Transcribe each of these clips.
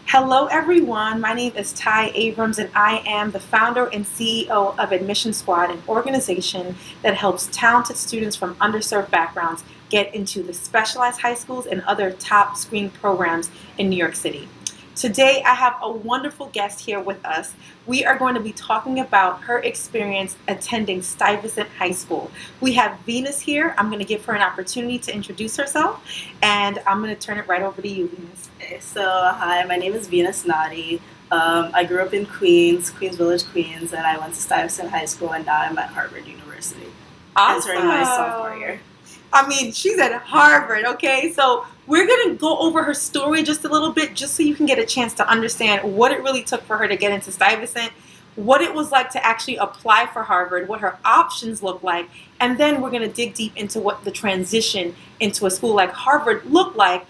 Hello everyone, my name is Tai Abrams and I am the founder and CEO of Admission Squad, an organization that helps talented students from underserved backgrounds get into the specialized high schools and other top screen programs in New York City. Today I have a wonderful guest here with us. We are going to be talking about her experience attending Stuyvesant High School. We have Venus here. I'm going to give her an opportunity to introduce herself, and I'm going to turn it right over to you, Venus. Okay, so hi, my name is Venus Nnadi. I grew up in Queens Village, Queens, and I went to Stuyvesant High School, and now I'm at Harvard University. Awesome. Entering my sophomore year. I mean, she's at Harvard, okay? So we're going to go over her story just a little bit, just so you can get a chance to understand what it really took for her to get into Stuyvesant, what it was like to actually apply for Harvard, what her options look like, and then we're going to dig deep into what the transition into a school like Harvard looked like,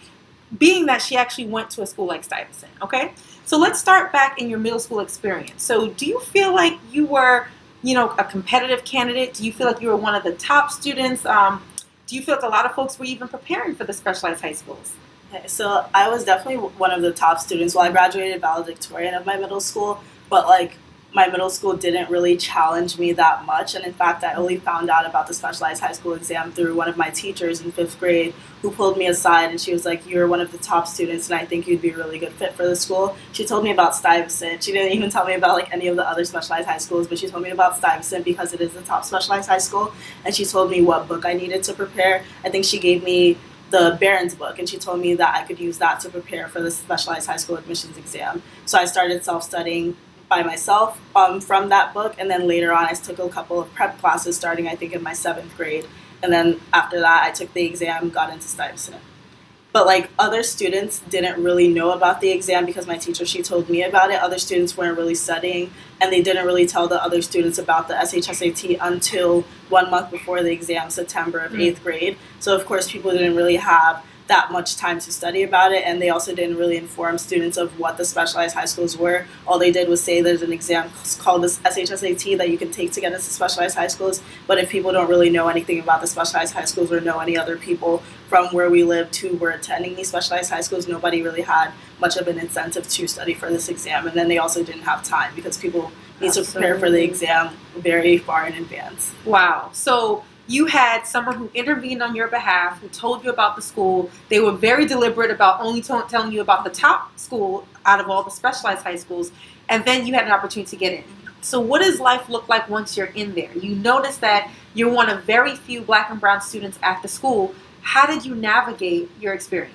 being that she actually went to a school like Stuyvesant, okay? So let's start back in your middle school experience. So do you feel like you were, a competitive candidate? Do you feel like you were one of the top students? Do you feel like a lot of folks were even preparing for the specialized high schools? Okay, so I was definitely one of the top students. Well, I graduated valedictorian of my middle school, but my middle school didn't really challenge me that much. And in fact, I only found out about the specialized high school exam through one of my teachers in 5th grade, who pulled me aside and she was like, "You're one of the top students and I think you'd be a really good fit for the school." She told me about Stuyvesant. She didn't even tell me about any of the other specialized high schools, but she told me about Stuyvesant because it is the top specialized high school. And she told me what book I needed to prepare. I think she gave me the Barron's book, and she told me that I could use that to prepare for the specialized high school admissions exam. So I started self-studying by myself from that book, and then later on I took a couple of prep classes starting I think in my 7th grade, and then after that I took the exam, got into Stuyvesant. But other students didn't really know about the exam because my teacher, she told me about it. Other students weren't really studying, and they didn't really tell the other students about the SHSAT until 1 month before the exam, September of 8th grade. So of course people didn't really have that much time to study about it, and they also didn't really inform students of what the specialized high schools were. All they did was say there's an exam called the SHSAT that you can take to get into specialized high schools, but if people don't really know anything about the specialized high schools or know any other people from where we lived who were attending these specialized high schools, nobody really had much of an incentive to study for this exam. And then they also didn't have time because people need to prepare for the exam very far in advance. Wow. So you had someone who intervened on your behalf, who told you about the school. They were very deliberate about only telling you about the top school out of all the specialized high schools, and then you had an opportunity to get in. So what does life look like once you're in there? You notice that you're one of very few Black and brown students at the school. How did you navigate your experience?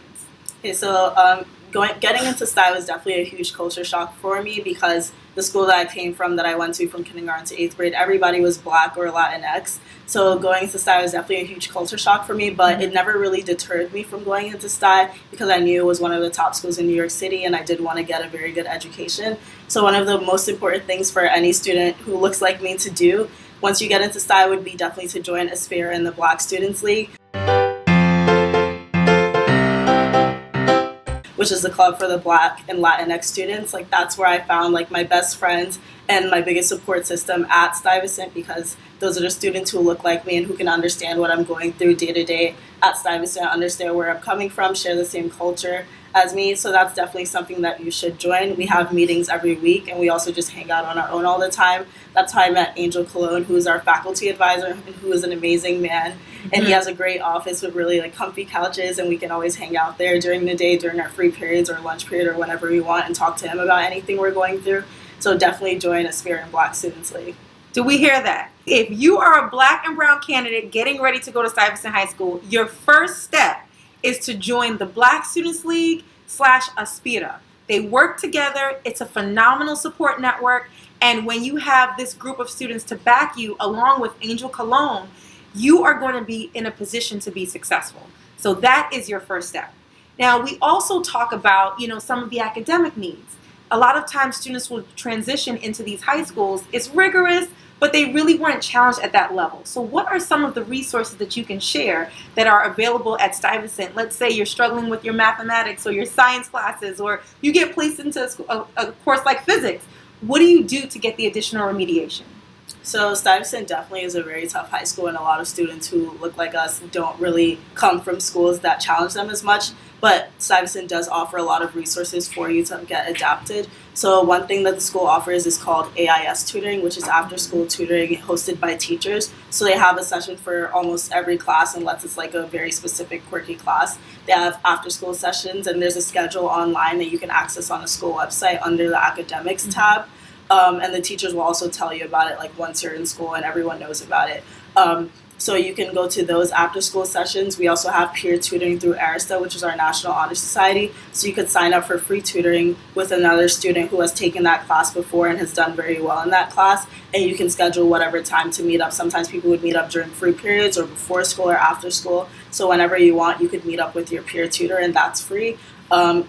Okay, so getting into Stuyvesant was definitely a huge culture shock for me because the school that I came from, that I went to from kindergarten to 8th grade, everybody was Black or Latinx. So going into Stuyvesant was definitely a huge culture shock for me, but it never really deterred me from going into Stuyvesant because I knew it was one of the top schools in New York City and I did want to get a very good education. So one of the most important things for any student who looks like me to do once you get into Stuyvesant would be definitely to join ASPIRA in the Black Students League, which is the club for the Black and Latinx students. That's where I found my best friends and my biggest support system at Stuyvesant, because those are the students who look like me and who can understand what I'm going through day to day at Stuyvesant, understand where I'm coming from, share the same culture as me. So that's definitely something that you should join. We have meetings every week, and we also just hang out on our own all the time. That's how I met Angel Cologne, who is our faculty advisor and who is an amazing man. And he has a great office with really comfy couches, and we can always hang out there during the day, during our free periods or lunch period or whenever we want, and talk to him about anything we're going through. So definitely join ASPIRA and Black Students League. Do we hear that? If you are a Black and brown candidate getting ready to go to Stuyvesant High School, your first step is to join the Black Students League / ASPIRA. They work together. It's a phenomenal support network. And when you have this group of students to back you, along with Angel Cologne, you are going to be in a position to be successful. So that is your first step. Now, we also talk about, some of the academic needs. A lot of times students will transition into these high schools. It's rigorous, but they really weren't challenged at that level. So what are some of the resources that you can share that are available at Stuyvesant? Let's say you're struggling with your mathematics or your science classes, or you get placed into a course like physics. What do you do to get the additional remediation? So Stuyvesant definitely is a very tough high school, and a lot of students who look like us don't really come from schools that challenge them as much. But Stuyvesant does offer a lot of resources for you to get adapted. So one thing that the school offers is called AIS tutoring, which is after-school tutoring hosted by teachers. So they have a session for almost every class, unless it's like a very specific quirky class. They have after-school sessions, and there's a schedule online that you can access on the school website under the academics tab. And the teachers will also tell you about it like once you're in school and everyone knows about it. So you can go to those after school sessions. We also have peer tutoring through ARISTA, which is our National Honor Society. So you could sign up for free tutoring with another student who has taken that class before and has done very well in that class. And you can schedule whatever time to meet up. Sometimes people would meet up during free periods or before school or after school. So whenever you want, you could meet up with your peer tutor, and that's free. At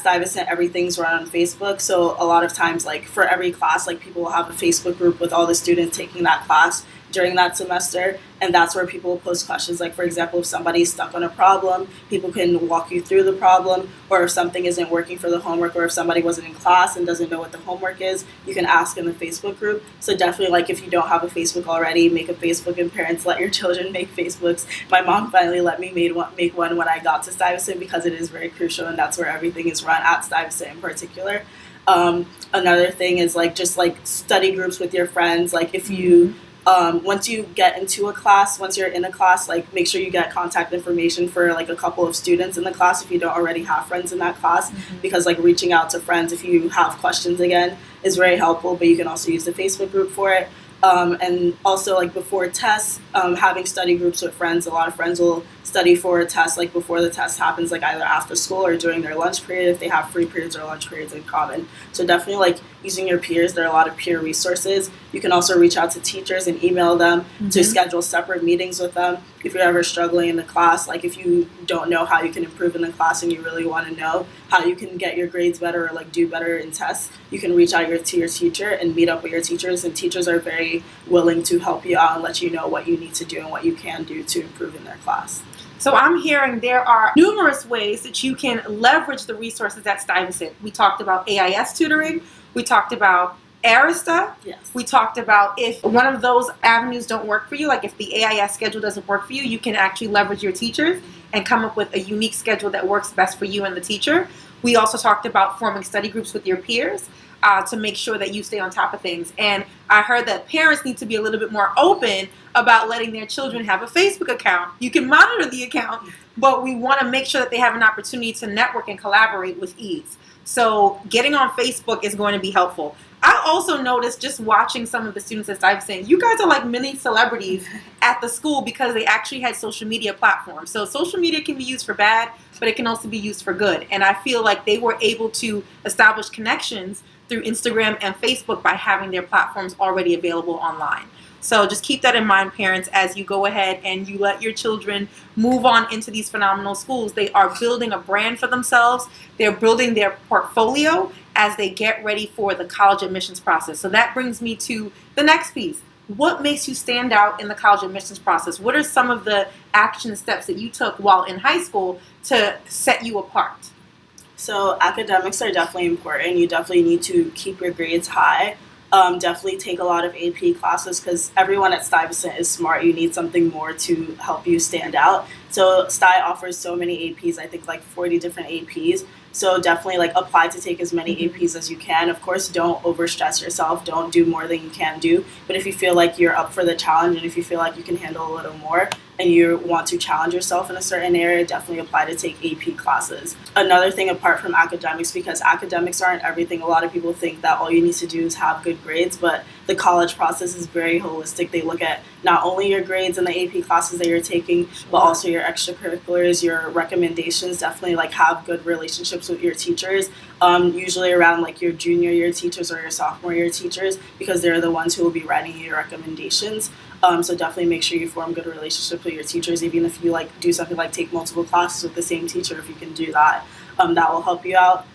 Stuyvesant, everything's run on Facebook. So a lot of times, like for every class, like people will have a Facebook group with all the students taking that class during that semester, and that's where people will post questions. Like, for example, if somebody's stuck on a problem, people can walk you through the problem, or if something isn't working for the homework, or if somebody wasn't in class and doesn't know what the homework is, you can ask in the Facebook group. So definitely, like, if you don't have a Facebook already, make a Facebook, and parents, let your children make Facebooks. My mom finally let me make one when I got to Stuyvesant, because it is very crucial, and that's where everything is run at Stuyvesant in particular. Another thing is like just like study groups with your friends. Like if you once you get into a class, once you're in a class, like make sure you get contact information for like a couple of students in the class if you don't already have friends in that class, because like reaching out to friends if you have questions again is very helpful, but you can also use the Facebook group for it. And also like before tests, having study groups with friends. A lot of friends will study for a test like before the test happens, like either after school or during their lunch period if they have free periods or lunch periods in common. So definitely like using your peers. There are a lot of peer resources. You can also reach out to teachers and email them to schedule separate meetings with them if you're ever struggling in the class. Like if you don't know how you can improve in the class and you really want to know how you can get your grades better or like do better in tests, you can reach out to your teacher and meet up with your teachers, and teachers are very willing to help you out and let you know what you need to do and what you can do to improve in their class. So I'm hearing there are numerous ways that you can leverage the resources at Stuyvesant. We talked about AIS tutoring. We talked about ARISTA. Yes. We talked about if one of those avenues don't work for you, like if the AIS schedule doesn't work for you, you can actually leverage your teachers and come up with a unique schedule that works best for you and the teacher. We also talked about forming study groups with your peers to make sure that you stay on top of things. And I heard that parents need to be a little bit more open about letting their children have a Facebook account. You can monitor the account, but we want to make sure that they have an opportunity to network and collaborate with ease. So getting on Facebook is going to be helpful. I also noticed just watching some of the students at Stuyvesant, you guys are like mini celebrities at the school because they actually had social media platforms. So social media can be used for bad, but it can also be used for good. And I feel like they were able to establish connections through Instagram and Facebook by having their platforms already available online. So just keep that in mind, parents, as you go ahead and you let your children move on into these phenomenal schools. They are building a brand for themselves. They're building their portfolio as they get ready for the college admissions process. So that brings me to the next piece. What makes you stand out in the college admissions process? What are some of the action steps that you took while in high school to set you apart? So academics are definitely important. You definitely need to keep your grades high. Definitely take a lot of AP classes because everyone at Stuyvesant is smart. You need something more to help you stand out. So Sty offers so many APs, I think like 40 different APs. So definitely like apply to take as many APs as you can. Of course, don't overstress yourself. Don't do more than you can do. But if you feel like you're up for the challenge and if you feel like you can handle a little more and you want to challenge yourself in a certain area, definitely apply to take AP classes. Another thing apart from academics, because academics aren't everything. A lot of people think that all you need to do is have good grades, but the college process is very holistic. They look at not only your grades in the AP classes that you're taking, but also your extracurriculars, your recommendations. Definitely like have good relationships with your teachers, usually around like your junior year teachers or your sophomore year teachers, because they're the ones who will be writing your recommendations. So definitely make sure you form good relationships with your teachers, even if you like do something like take multiple classes with the same teacher. If you can do that, that will help you out.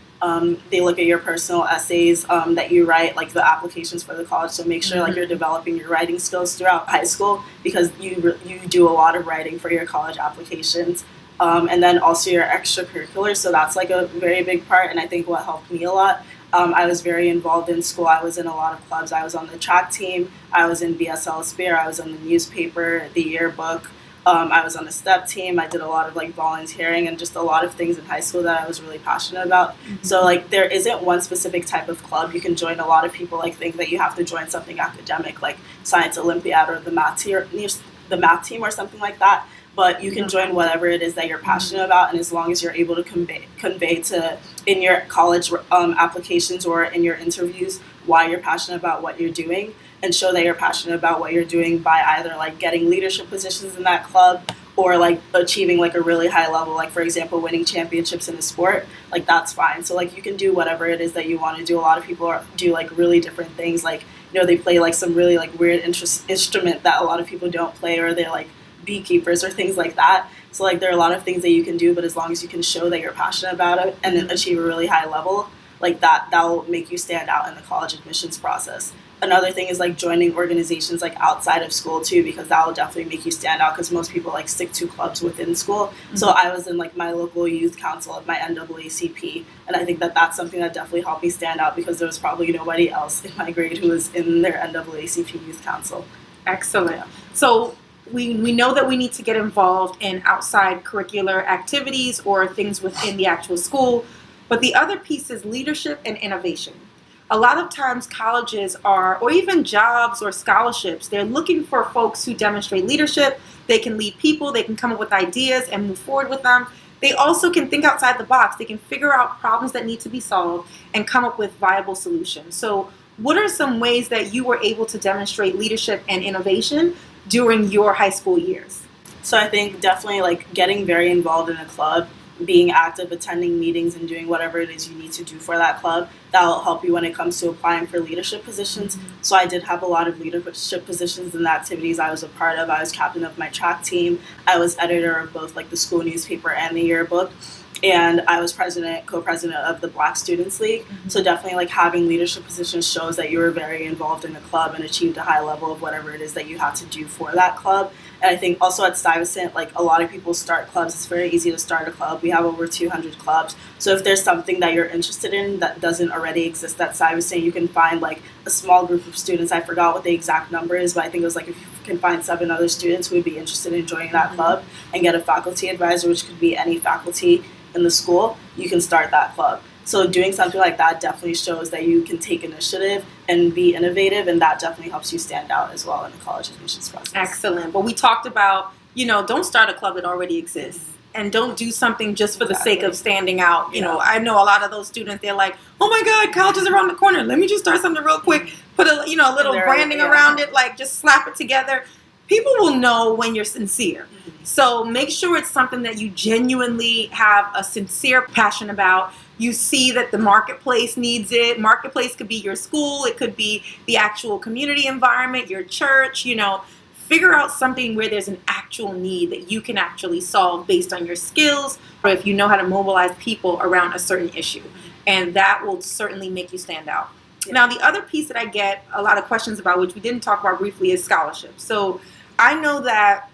They look at your personal essays that you write, like the applications for the college. So make sure like you're developing your writing skills throughout high school, because you do a lot of writing for your college applications. And then also your extracurriculars. So that's like a very big part. And I think what helped me a lot I was very involved in school. I was in a lot of clubs. I was on the track team. I was in BSL ASPIRA. I was on the newspaper, the yearbook. I was on the step team. I did a lot of like volunteering and just a lot of things in high school that I was really passionate about. Mm-hmm. So like there isn't one specific type of club. You can join. A lot of people like think that you have to join something academic like Science Olympiad or the math team or something like that. But you can join whatever it is that you're passionate about, and as long as you're able to convey to in your college applications or in your interviews why you're passionate about what you're doing, and show that you're passionate about what you're doing by either like getting leadership positions in that club or like achieving like a really high level, like for example winning championships in a sport, like that's fine. So like you can do whatever it is that you want to do. A lot of people do like really different things, like they play like some really like weird instrument that a lot of people don't play, or they're like beekeepers or things like that. So like there are a lot of things that you can do, but as long as you can show that you're passionate about it and achieve a really high level, like that'll make you stand out in the college admissions process. Another thing is like joining organizations like outside of school too, because that will definitely make you stand out, because most people like stick to clubs within school. Mm-hmm. So I was in like my local youth council of my NAACP, and I think that that's something that definitely helped me stand out, because there was probably nobody else in my grade who was in their NAACP youth council. Excellent. Yeah. So we know that we need to get involved in outside curricular activities or things within the actual school, but the other piece is leadership and innovation. A lot of times colleges are, or even jobs or scholarships, they're looking for folks who demonstrate leadership. They can lead people, they can come up with ideas and move forward with them. They also can think outside the box. They can figure out problems that need to be solved and come up with viable solutions. So what are some ways that you were able to demonstrate leadership and innovation during your high school years? So I think definitely like getting very involved in a club, being active, attending meetings, and doing whatever it is you need to do for that club. That'll help you when it comes to applying for leadership positions. Mm-hmm. So I did have a lot of leadership positions in the activities I was a part of. I was captain of my track team. I was editor of both like the school newspaper and the yearbook. And I was co-president of the Black Students League. Mm-hmm. So definitely like having leadership positions shows that you were very involved in the club and achieved a high level of whatever it is that you had to do for that club. And I think also at Stuyvesant, like a lot of people start clubs. It's very easy to start a club. We have over 200 clubs. So if there's something that you're interested in that doesn't already exist at Stuyvesant, you can find like a small group of students. I forgot what the exact number is, but I think it was like if you can find 7 other students who would be interested in joining that club and get a faculty advisor, which could be any faculty in the school, you can start that club. So doing something like that definitely shows that you can take initiative and be innovative, and that definitely helps you stand out as well in the college admissions process. Excellent. Well, we talked about, don't start a club that already exists. Mm-hmm. And don't do something just for the sake of standing out. You know, I know a lot of those students, they're like, oh my God, college is around the corner. Let me just start something real quick. Put a little branding around it, like just slap it together. People will know when you're sincere. Mm-hmm. So make sure it's something that you genuinely have a sincere passion about. You see that the marketplace needs it. Marketplace could be your school. It could be the actual community environment, your church. Figure out something where there's an actual need that you can actually solve based on your skills, or if you know how to mobilize people around a certain issue. And that will certainly make you stand out. Yeah. Now, the other piece that I get a lot of questions about, which we didn't talk about briefly, is scholarships. So I know that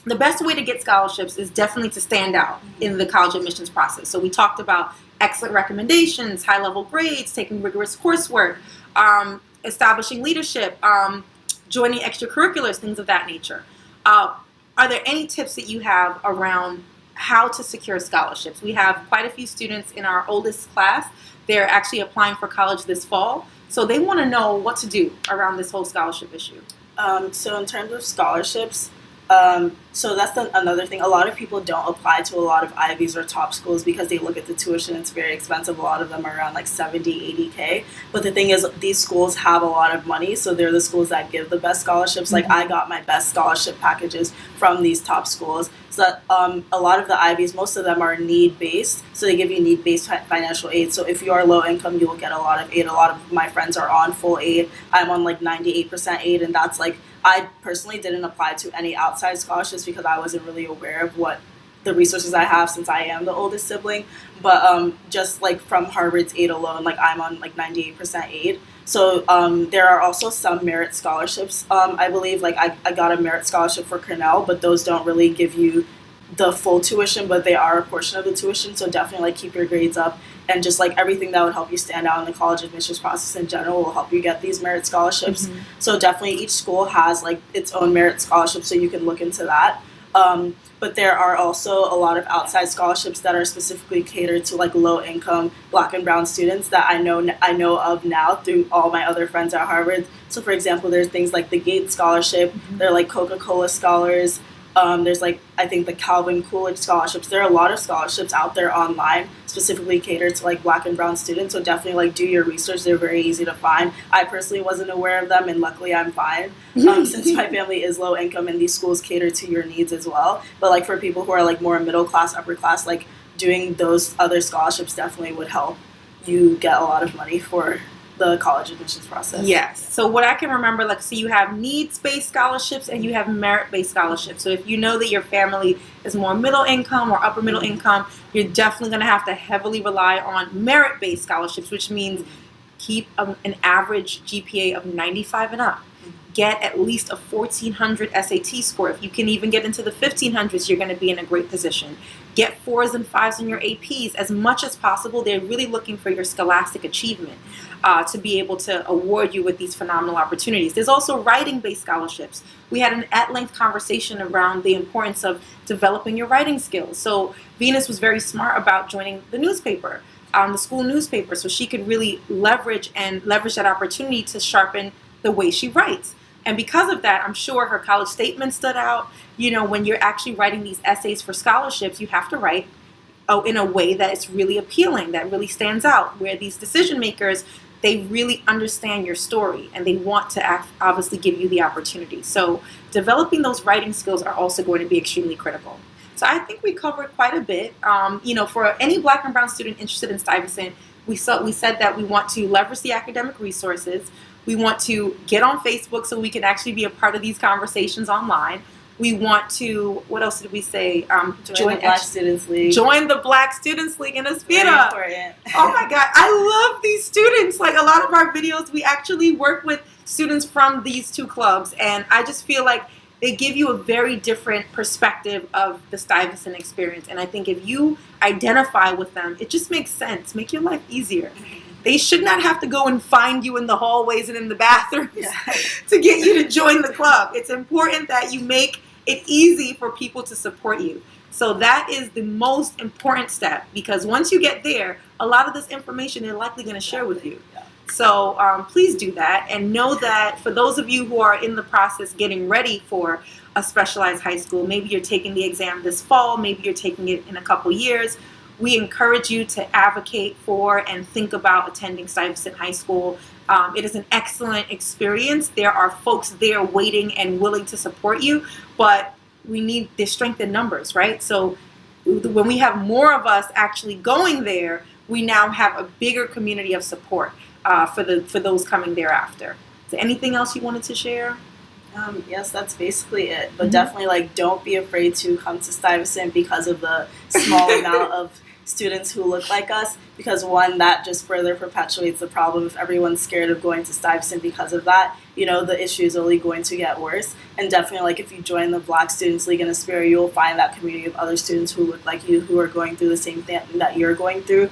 the best way to get scholarships is definitely to stand out in the college admissions process. So we talked about excellent recommendations, high-level grades, taking rigorous coursework, establishing leadership, joining extracurriculars, things of that nature. Are there any tips that you have around how to secure scholarships? We have quite a few students in our oldest class. They're actually applying for college this fall. So they want to know what to do around this whole scholarship issue. So in terms of scholarships, so that's another thing. A lot of people don't apply to a lot of Ivies or top schools because they look at the tuition. It's very expensive. A lot of them are around like 70, 80K. But the thing is, these schools have a lot of money, so they're the schools that give the best scholarships. Like I got my best scholarship packages from these top schools. So that, a lot of the Ivies, most of them are need-based, so they give you need-based financial aid. So if you are low income, you will get a lot of aid. A lot of my friends are on full aid. I'm on like 98% aid, and that's like, I personally didn't apply to any outside scholarships because I wasn't really aware of what the resources I have since I am the oldest sibling. But just like from Harvard's aid alone, like I'm on like 98% aid. So there are also some merit scholarships. I believe like I got a merit scholarship for Cornell, but those don't really give you the full tuition, but they are a portion of the tuition. So definitely like keep your grades up, and just like everything that would help you stand out in the college admissions process in general will help you get these merit scholarships. So definitely each school has like its own merit scholarship, so you can look into that. But there are also a lot of outside scholarships that are specifically catered to like low income Black and brown students that I know of now through all my other friends at Harvard. So for example, there's things like the Gates Scholarship, there are like Coca-Cola Scholars, there's like I think the Calvin Coolidge scholarships. There are a lot of scholarships out there online specifically catered to like Black and brown students. So definitely like do your research. They're very easy to find. I personally wasn't aware of them, and luckily I'm fine since my family is low income and these schools cater to your needs as well. But like for people who are like more middle class, upper class, like doing those other scholarships definitely would help you get a lot of money for the college admissions process. Yes. So what I can remember, like, so you have needs-based scholarships and you have merit-based scholarships. So if you know that your family is more middle income or upper middle income, you're definitely going to have to heavily rely on merit-based scholarships, which means keep an average GPA of 95 and up. Get at least a 1400 SAT score. If you can even get into the 1500s, you're going to be in a great position. Get 4s and 5s in your APs as much as possible. They're really looking for your scholastic achievement to be able to award you with these phenomenal opportunities. There's also writing-based scholarships. We had an at-length conversation around the importance of developing your writing skills. So Venus was very smart about joining the newspaper, the school newspaper, so she could really leverage that opportunity to sharpen the way she writes. And because of that, I'm sure her college statement stood out. You know, when you're actually writing these essays for scholarships, you have to write in a way that is really appealing, that really stands out, where these decision makers, they really understand your story and they want to obviously give you the opportunity. So developing those writing skills are also going to be extremely critical. So I think we covered quite a bit. You know, for any Black and brown student interested in Stuyvesant, we said that we want to leverage the academic resources. We want to get on Facebook so we can actually be a part of these conversations online. We want to, what else did we say? Join the Black Students League. Join the Black Students League in ASPIRA. Oh my God, I love these students. Like a lot of our videos, we actually work with students from these two clubs. And I just feel like they give you a very different perspective of the Stuyvesant experience. And I think if you identify with them, it just makes sense. Make your life easier. They should not have to go and find you in the hallways and in the bathrooms to get you to join the club. It's important that you make it easy for people to support you. So that is the most important step, because once you get there, a lot of this information they're likely going to share with you. So please do that, and know that for those of you who are in the process getting ready for a specialized high school, maybe you're taking the exam this fall, maybe you're taking it in a couple years, we encourage you to advocate for and think about attending Stuyvesant High School. It is an excellent experience. There are folks there waiting and willing to support you, but we need the strength in numbers, right? So when we have more of us actually going there, we now have a bigger community of support for those coming thereafter. Is there anything else you wanted to share? Yes, that's basically it. But definitely, like, don't be afraid to come to Stuyvesant because of the small amount of students who look like us, because one, that just further perpetuates the problem. If everyone's scared of going to Stuyvesant because of that, you know, the issue is only going to get worse. And definitely, like, if you join the Black Students League in ASPIRA, you'll find that community of other students who look like you, who are going through the same thing that you're going through,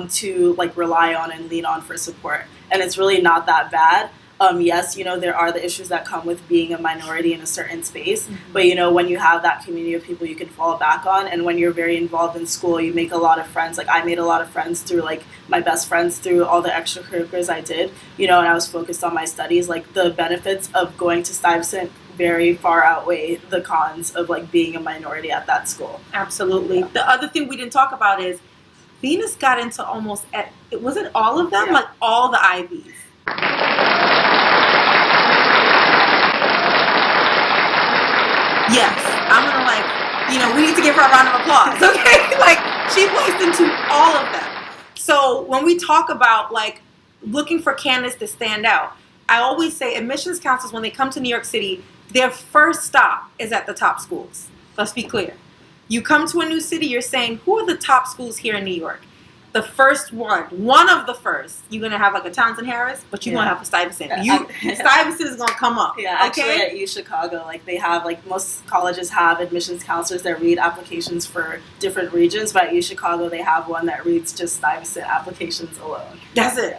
to like rely on and lean on for support. And it's really not that bad. Yes, you know, there are the issues that come with being a minority in a certain space, but, you know, when you have that community of people you can fall back on, and when you're very involved in school, you make a lot of friends. Like, I made a lot of friends through, like, my best friends through all the extracurriculars I did, you know, and I was focused on my studies. Like, the benefits of going to Stuyvesant very far outweigh the cons of, like, being a minority at that school. Absolutely. Yeah. The other thing we didn't talk about is Venus got into almost, was it all of them? Yeah. Like, all the Ivies. Yes, I'm gonna, like, you know, we need to give her a round of applause, okay? Like, she placed into all of them. So when we talk about, like, looking for candidates to stand out, I always say admissions counselors, when they come to New York City, their first stop is at the top schools. Let's be clear. You come to a new city, you're saying, who are the top schools here in New York? the first one of the first, you're gonna have like a Townsend Harris, but you're gonna have a Stuyvesant. Stuyvesant is gonna come up. Yeah, actually at U Chicago, like they have like most colleges have admissions counselors that read applications for different regions, but at U Chicago they have one that reads just Stuyvesant applications alone. That's it.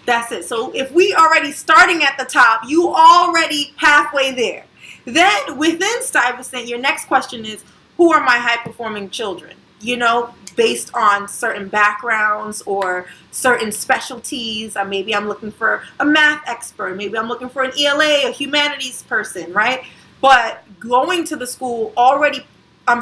That's it. So if we already starting at the top, you already halfway there. Then within Stuyvesant, your next question is, who are my high performing children? You know, based on certain backgrounds or certain specialties. Maybe I'm looking for a math expert. Maybe I'm looking for an ELA, a humanities person, right? But going to the school already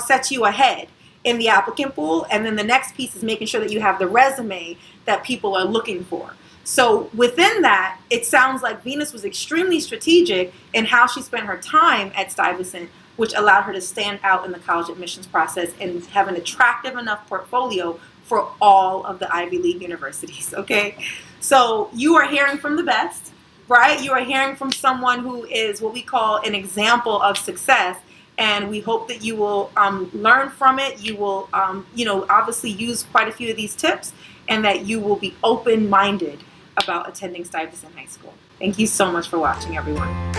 sets you ahead in the applicant pool. And then the next piece is making sure that you have the resume that people are looking for. So within that, it sounds like Venus was extremely strategic in how she spent her time at Stuyvesant, which allowed her to stand out in the college admissions process and have an attractive enough portfolio for all of the Ivy League universities, okay? So you are hearing from the best, right? You are hearing from someone who is what we call an example of success, and we hope that you will learn from it. You will, obviously use quite a few of these tips, and that you will be open-minded about attending Stuyvesant High School. Thank you so much for watching, everyone.